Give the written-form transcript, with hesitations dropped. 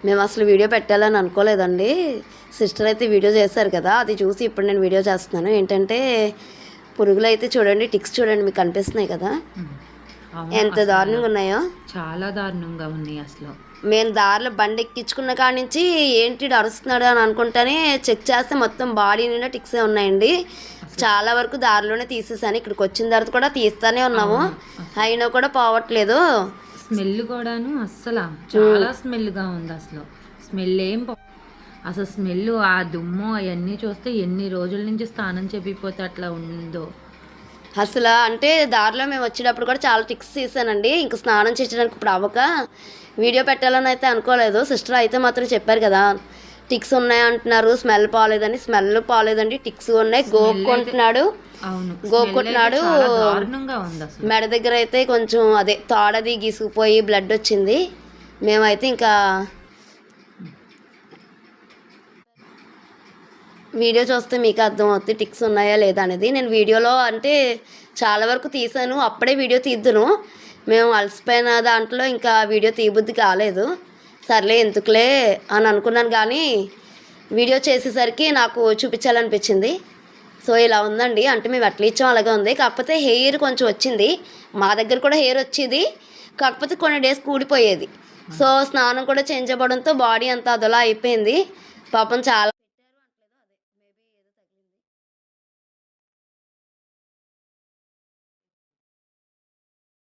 మేము అసలు వీడియో పెట్టాలని అనుకోలేదండి. సిస్టర్ అయితే వీడియో చేశారు కదా, అది చూసి ఇప్పుడు నేను వీడియో చేస్తున్నాను. ఏంటంటే పురుగులు అయితే చూడండి, టిక్స్ చూడండి, మీకు కనిపిస్తున్నాయి కదా ఎంత దారుణంగా ఉన్నాయో. చాలా దారుణంగా ఉన్నాయి అసలు. మేము దారిలో బండి ఎక్కించుకున్న కాడి నుంచి ఏంటి అరుస్తున్నాడు అని అనుకుంటానే చెక్ చేస్తే మొత్తం బాడీ నిండా టిక్సే ఉన్నాయండి. చాలా వరకు దారిలోనే తీసేసాను. ఇక్కడికి వచ్చిన తర్వాత కూడా తీస్తానే ఉన్నాము, అయినా కూడా పోవట్లేదు. స్మెల్ కూడాను అస్సలు చాలా స్మెల్గా ఉంది. అసలు స్మెల్ అసలు స్మెల్ ఆ దుమ్ము అవన్నీ చూస్తే ఎన్ని రోజుల నుంచి స్నానం చెప్పిపోతే అట్లా ఉందో అసలు. అంటే దారిలో మేము వచ్చేటప్పుడు కూడా చాలా టిక్స్ తీసానండి. ఇంక స్నానం చేయడానికి ఇప్పుడు అవ్వక వీడియో పెట్టాలని అయితే అనుకోలేదు. సిస్టర్ అయితే మాత్రం చెప్పారు కదా టిక్స్ ఉన్నాయి అంటున్నారు, స్మెల్ పోలేదని. స్మెల్ పోలేదండి, టిక్స్ ఉన్నాయి. గోక్కుంటున్నాడు, గోక్కుంటున్నాడు. మెడ దగ్గర అయితే కొంచెం అదే తోడది గీసుకుపోయి బ్లడ్ వచ్చింది. మేమైతే ఇంకా వీడియో చూస్తే మీకు అర్థమవుతుంది టిక్స్ ఉన్నాయా లేదా అనేది. నేను వీడియోలో అంటే చాలా వరకు తీసాను, అప్పుడే వీడియో తీద్దును. మేము అలసిపోయిన దాంట్లో ఇంకా వీడియో తీయబుద్ధి కాలేదు. సర్లే ఎందుకులే అని అనుకున్నాను, కానీ వీడియో చేసేసరికి నాకు చూపించాలనిపించింది. సో ఇలా ఉందండి. అంటే మేము ఎట్లా ఇచ్చాం అలాగే ఉంది. కాకపోతే హెయిర్ కొంచెం వచ్చింది. మా దగ్గర కూడా హెయిర్ వచ్చేది, కాకపోతే కొన్ని డేస్ కూడిపోయేది. సో స్నానం కూడా చేంజ్ అవ్వడంతో బాడీ అంతా అదలా అయిపోయింది. పాపం చాలా